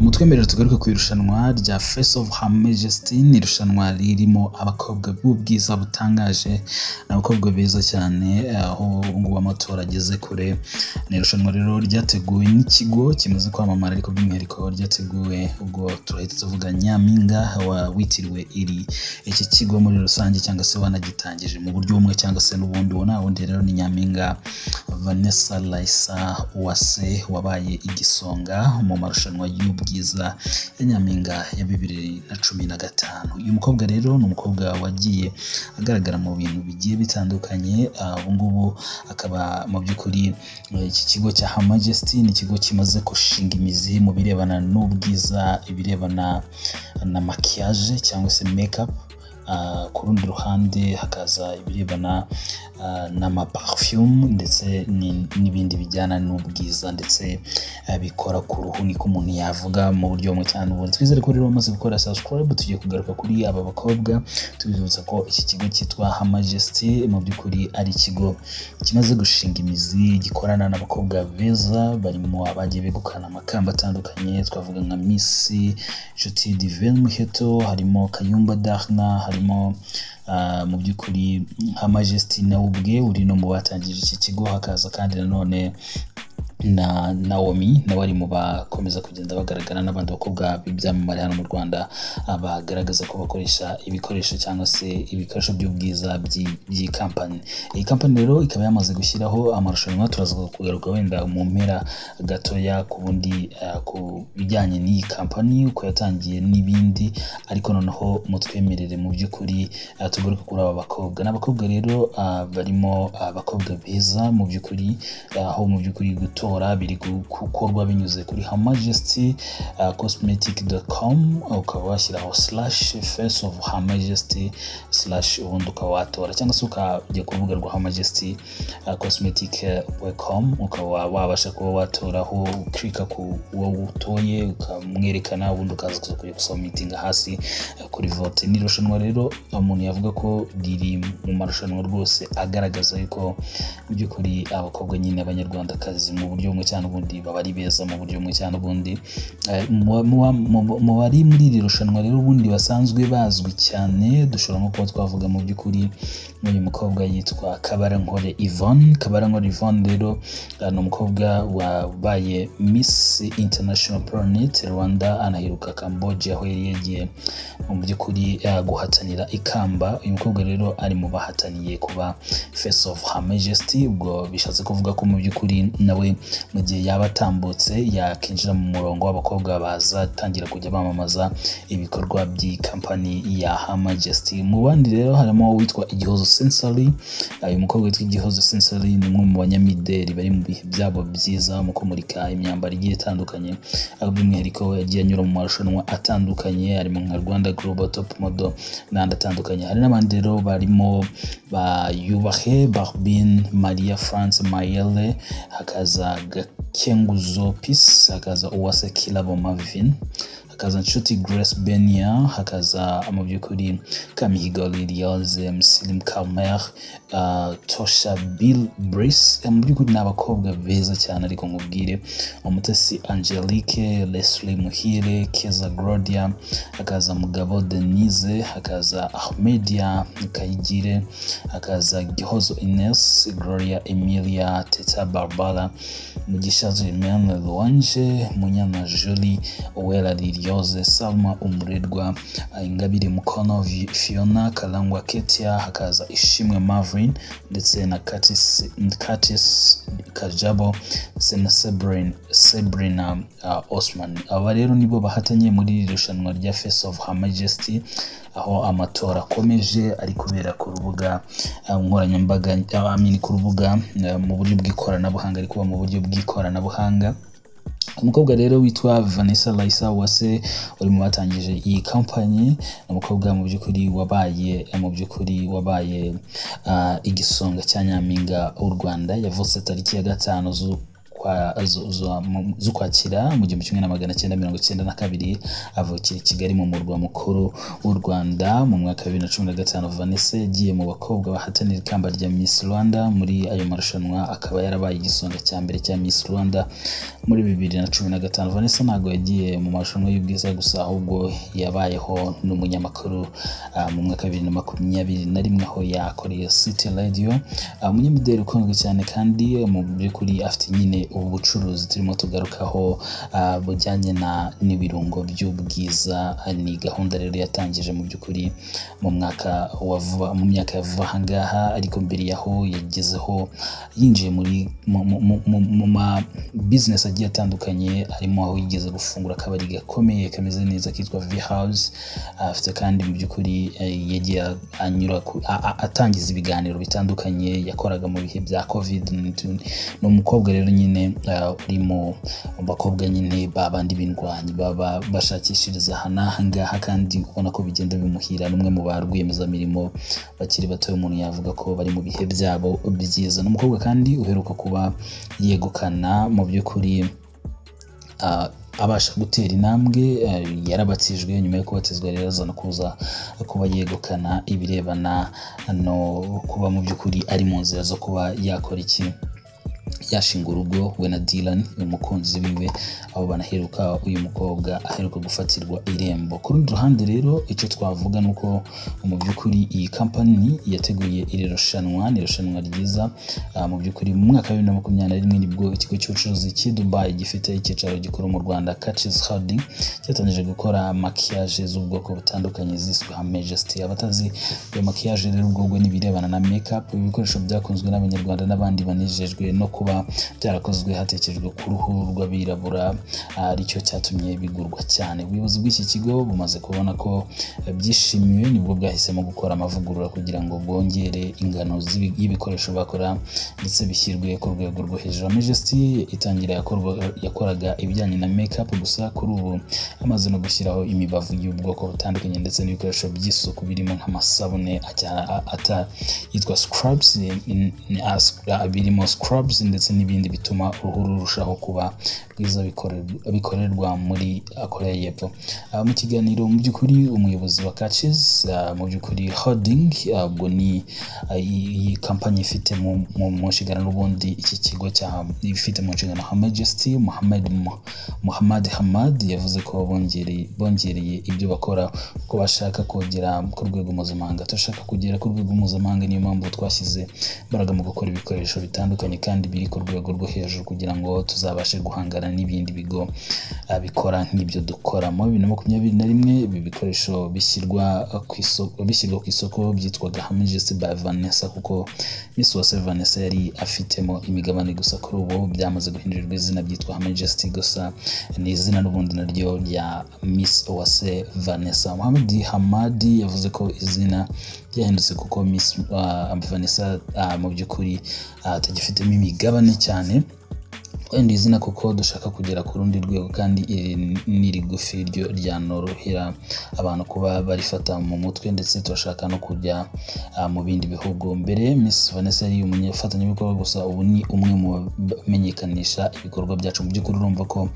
Mutwemerera tugaruke ku irushanwa rya Face of Her Majesty. Ni irushanwa ririmo abakobwa b'ubwiza butangaje n'abakobwa beza cyane, aho ngo amatora ageze kure. Ni irushanwa rero ryateguwe n'ikigo kimaze kwamamara, ariko by'umwihariko ryateguwe ubwo turahita tuvuga Nyampinga witiriwe iki kigo muri rusange, cyangwa se wanagitangije mu buryo bumwe cyangwa se n'ubundi. Wundi rero ni Nyampinga Vanessa Raissa Uwase wabaye igisonga mu marushanwa y'ubwiza ya Nyampinga ya 2015. Uyu mukobwa rero ni umukobwa wagiye agaragara mu bintu bigiye bitandukanye. Ubu ngubu akaba mu by'ukuri iki kigo cya Her Majesty ni ikigo kimaze gushinga imizi mu birebana n'ubwiza, ibirebana na maquillage cyangwa se makeup. Ku rundi ruhande hakaza ibirebana n'amaparfume ndetse n'ibindi bijyana n'ubwiza ndetse bikora ku ruhu, niko umuntu yavuga mu buryo bumwe cyane ubundi. Twizere ko rero bamaze gukora subscribe. Tugiye kugaruka kuri aba bakobwa tubibutsa ko iki kigo cyitwa Her Majesty mu by'ukuri ari ikigo kimaze gushinga imizi, gikorana n'abakobwa beza barimo abagiye begukana amakamba atandukanye. Twavuga nka Miss Nshuti Divine Muheto, harimo Kayumba Darna, harimo mu by'ukuri Her Majesty nawe ubwe uri no mu batangije iki kigo. Hakaza kandi nanone na Naomi nawe ari mu bakomeza kugenda bagaragara, n'abandi bakobwa b'ibyamamare hano mu Rwanda bagaragaza ko bakoresha ibikoresho cyangwa se ibikoresho by'ubwiza by'iyi company. Iyi company rero ikaba yamaze gushyiraho amarushanwa. Turaza kugaruka wenda mu mpera gatoya ku bundi ku bijyanye n'iyi company uko yatangiye n'ibindi, ariko noneho mutwemerere mu by'ukuri tugaruka kuri aba bakobwa. N'abakobwa rero barimo abakobwa beza mu by'ukuri, aho mu by'ukuri gutora biri gukorwa binyuze kuri Her Majesty cosmetic.com, ukaba washyiraho /face of Her Majesty / ubundi ukaba watora, cyangwa se ukajya ku rubuga rwa Her Majesty cosmetic.com ukaba wabasha kuba watoraho, ukirika ku uwo utoye ukamwerekana, ubundi ukaza kujya gusomitinga hasi kuri vote. Ni irushanwa rero umuntu yavuga ko riri mu marushanwa rwose agaragaza yuko mu by'ukuri abakobwa nyine abanyarwandakazi mu buryo bumwe cyane ubundi baba ari beza mu buryo bumwe cyane ubundi. Mu bari muri iri rushanwa rero ubundi basanzwe bazwi cyane, dushobora nko kuba twavuga mu by'ukuri n'uyu mukobwa yitwa Kabarankore Yvonne. Kabarankore Yvonne rero ni umukobwa wabaye Miss International Planet Rwanda, anaheruka Cambodia aho yari yagiye mu by'ukuri guhatanira ikamba. Uyu mukobwa rero ari mu bahataniye kuba Face of Her Majesty. Ubwo bishatse kuvuga ko mu by'ukuri nawe mu gihe yaba atambutse yakinjira mu murongo w'abakobwa bazatangira kujya bamamaza ibikorwa by'iyi company ya Her Majesty. Mu bandi rero harimo witwa Igihozo Sensory. Uyu mukobwa witwa Igihozo Sensory ni umwe mu banyamideli bari mu bihe byabo byiza mu kumurika imyambaro igiye itandukanye, by'umwihariko yagiye anyura mu marushanwa atandukanye, harimo nka Rwanda Global Top Model n'andi atandukanye. Hari n'abandi rero barimo Yubahe Barbine, Maria France Mayele, hakaza Gakenguzo Peace, hakaza Uwase Kilabo Marvin, hakaza Nshuti Grace Benia, hakaza mu by'ukuri Kamihigo Liliose, Muslim Kalmer, Tosha Bill Brice. Mu by'ukuri ni abakobwa beza cyane, ariko nkubwire Umutesi Angelique, Leslie Muhire, Keza Gloria, hakaza Mugabo Denise, hakaza Ahmedia Kayigire, hakaza Gihozo Ines, Gloria Emilia, Teta Barbara, Mugisha Zimene Louange, Munyana Jolie, Uwera Liliose, Salma Umurerwa, Ingabire Mukono Fiona, Kalangwa Ketia, hakaza Ishimwe Marvin ndetse na Curtis Kajabo ndetse na Sabrina Osman. Aba rero nibo bahatanye muri iri rushanwa rya Face of Her Majesty, aho amatora akomeje ari kubera ku rubuga nkoranyambaga, ku rubuga mu buryo bw'ikoranabuhanga, ari kuba mu buryo bw'ikoranabuhanga. Umukobwa rero witwa Vanessa Raissa Uwase uri mu batangije iyi company, umukobwa mu by'ukuri wabaye igisonga cya Nyampinga w'u Rwanda. Yavutse tariki ya 5 z'Ukwakira mu 1992 avukira i Kigali mu murwa mukuru w'u Rwanda. Mu mwaka wa 2015 Vanessa yagiye mu bakobwa bahatanira ikamba rya Miss Rwanda. Muri ayo marushanwa akaba yarabaye igisonga cya mbere cya Miss Rwanda muri 2015. Vanessa ntago yagiye mu marushanwa y'ubwiza gusa, ahubwo yabayeho n'umunyamakuru mu mwaka wa 2021 aho yakoreye City Radio, umunyamideli ukunzwe cyane kandi mu by'ukuri afite nyine ubu bucuruzi turimo tugarukaho bujyanye n'ibirungo by'ubwiza. Ni gahunda rero yatangije mu by'ukuri mu myaka ya vuba ahangaha, ariko mbere yaho yagezeho yinjiye mu ma business agiye atandukanye, harimo aho yigeze gufungura akabari gakomeye kameze neza kitwa V House. Afite kandi mu by'ukuri yagiye anyura atangiza ibiganiro bitandukanye yakoraga mu bihe bya COVID-19. No mukobwa rero nyine uri mu bakobwa nyine babandi bindwanyi baba bashakishiriza ahangaha, kandi ubona ko bigenda bimuhira. N'umwe mu ba rwiyemezamirimo bakiri bato umuntu yavuga ko bari mu bihe byabo byiza. N'umukobwa kandi uheruka kuba yegukana mu by'ukuri abasha gutera intambwe. Yarabatijwe, nyuma yo kubatizwa rero azana kuza kuba yegukana ibirebana no kuba mu by'ukuri ari mu nzira zo kuba yakora iki, yashinga urugo we na Dylan umukunzi wiwe, aho banaheruka uyu mukobwa aheruka gufatirwa irembo. Ku rundi ruhande rero icyo twavuga nuko mu by'ukuri iyi company yateguye iri rushanwa, ni irushanwa ryiza. Mu by'ukuri mu mwaka wa 2021 nibwo ikigo cy'ubucuruzi cy'i Dubai gifite icyicaro gikuru mu Rwanda Catches Holding cyatangije gukora maquillage z'ubwoko butandukanye ziswe Majesty. Abatazi iyo maquillage rero ubwo n'ibirebana na makeup, ibikoresho byakunzwe n'abanyarwanda n'abandi banejejwe no kuba byarakozwe hatekerejwe ku ruhu rw'abirabura, aricyo cyatumye bigurwa cyane. Ubuyobozi bw'iki kigo bumaze kubona ko byishimiwe, nibwo bwahisemo gukora amavugurura kugira ngo bwongere ingano y'ibikoresho bakora ndetse bishyirwe ku rwego rwo hejuru. Majesty itangira yakoraga ibijyanye na makeup gusa, kuri ubu amaze no gushyiraho imibavu y'ubwoko butandukanye ndetse n'ibikoresho by'isuku birimo nk'amasabune yitwa scrubs, birimo scrubs ndetse n'ibindi bituma uruhu rurushaho kuba rwiza bikorerwa muri Korea y'Epfo. Mu kiganiro mu by'ukuri umuyobozi wa Catches mu by'ukuri Holding, ubwo ni iyi kampani ifite mu nshingano n'ubundi iki kigo ifite mu nshingano Majesty Muhammad Hamad yavuze ko bongereye ibyo bakora, ko bashaka kugera ku rwego mpuzamahanga. Turashaka kugera ku rwego mpuzamahanga, niyo mpamvu twashyize imbaraga mu gukora ibikoresho bitandukanye kandi biri ku rwego rwo hejuru kugira ngo tuzabashe guhangana n'ibindi bigo bikora nk'ibyo dukora. Mu 2021 ibi bikoresho bishyirwa ku isoko byitwaga Majesty by Vanessa, kuko Miss Uwase Vanessa yari afitemo imigabane gusa. Kuri ubu byamaze guhindurirwa izina byitwa Majesty gusa, ni izina n'ubundi naryo rya Miss Uwase Vanessa. Muhammad Hamad yavuze ko izina ryahindutse kuko Miss Vanessa mu by'ukuri atagifitemo imigabane cyane, wenda izina kuko dushaka kugera ku rundi rwego kandi ni rigufi ryo ryanorohera abantu kuba barifata mu mutwe, ndetse turashaka no kujya mu bindi bihugu. Mbere Miss Vanessa yari umufatanyabikorwa gusa, ubu ni umwe mu bamenyekanisha ibikorwa byacu. Mu by'ukuri urumva ko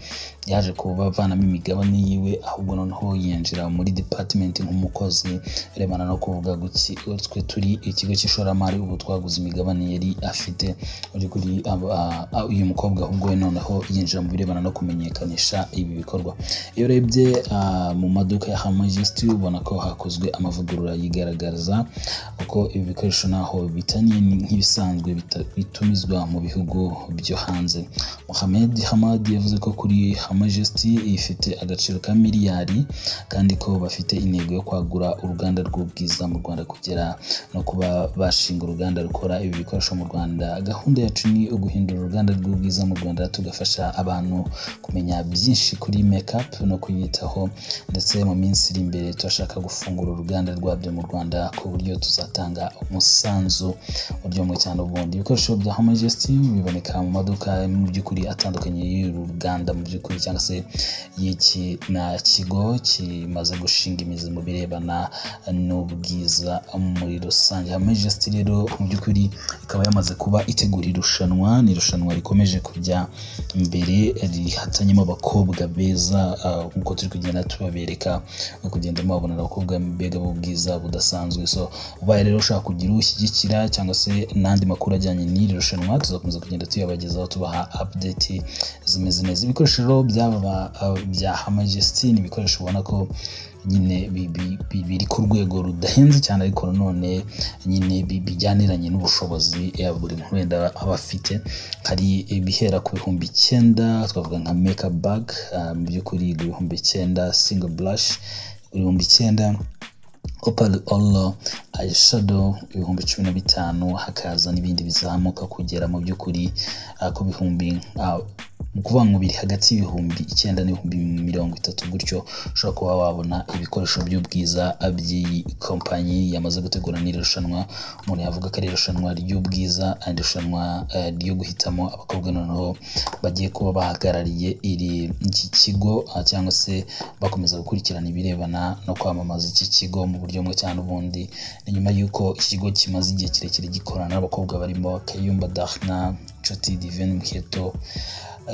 yaje kuba avanamo imigabane yiwe, ahubwo noneho yinjira muri department nk'umukozi urebana no kuvuga guki twe turi ikigo cy'ishoramari, ubu twaguze imigabane yari afite. Mu by'ukuri uyu mukobwa ahubwo noneho yinjira mu birebana no kumenyekanisha ibi bikorwa. Iyo urebye mu maduka ya Majesty ubona ko hakozwe amavugurura yigaragaza uko ibi bikoresho naho bitaniye nk'ibisanzwe bitumizwa mu bihugu byo hanze. Muhammad Hamad yavuze ko kuri Majesty ifite agaciro ka miliyari, kandi ko bafite intego yo kwagura uruganda rw'ubwiza mu Rwanda kugera no kuba bashinga uruganda rukora ibi bikoresho mu Rwanda. Gahunda yacu ni uguhindura uruganda rw'ubwiza mu Rwanda, tugafasha abantu kumenya byinshi kuri makeup no kuyitaho, ndetse mu minsi iri imbere turashaka gufungura uruganda rwabyo mu Rwanda ku buryo tuzatanga umusanzu buryo mu cyane. Ubundi ibikoresho bya Majesty biboneka mu maduka mu by'ukuri atandukanye y'uruganda mu by'ukuri, cyangwa se y'iki na kigo kimaze gushinga imizi mu birebana n'ubwiza muri rusange. Majesty rero mu by'ukuri ikaba yamaze kuba itegura irushanwa, ni irushanwa rikomeje kujya rya mbere rihatanyemo abakobwa beza nkuko turi kugenda tubabereka kugenda mubabona abakobwa mbega b'ubwiza budasanzwe. So ubaye rero ushaka kugira ushyigikira cyangwa se n'andi makuru ajyanye n'iri rushanwa tuzakomeza kugenda tuyabagezaho tubaha update zimeze neza. Ibikoresho rero byaba bya Her Majesty ni ibikoresho ubona ko nyine biri ku rwego rudahenze cyane ariko none nyine bijyaniranye n'ubushobozi buri muntu wenda aba afite. Hari ibihera ku 9,000 twavuga nka makeup bag mu by'ukuri 9,000, single blush 9,000, opal all eyeshadow 15,000, hakaza n'ibindi bizamuka kugera mu by'ukuri ku bihumbi kuvuga ngo biri hagati y'9,000 n'30,000 gutyo. Ushobora kuba wabona ibikoresho by'ubwiza by'iyi kompanyi yamaze gutegura n'irushanwa. Umuntu yavuga ko ari irushanwa ry'ubwiza and irushanwa ryo guhitamo abakobwa noneho bagiye kuba bahagarariye iki kigo cyangwa se bakomeza gukurikirana ibirebana no kwamamaza iki kigo mu buryo bumwe cyangwa ubundi. Nyuma y'uko iki kigo kimaze igihe kirekire gikorana n'abakobwa barimo Kayumba Dahna, Nshuti Divine Muheto,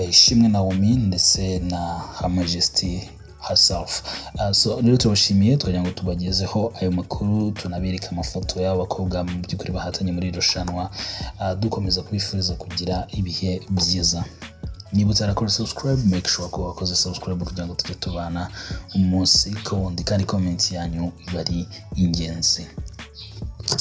Ishimwe Naomi ndetse na Her Majesty herself. So rero turabashimiye twagira ngo tubagezeho ayo makuru tunabereka amafoto y'abakobwa mu by'ukuri bahatanye muri irushanwa, dukomeza kubifuriza kugira ibihe byiza. Niba utarakora subscribe make sure ko wakoze subscribe kugira ngo tujye tubana umunsi ku wundi kandi comment yanyu iba ari ingenzi.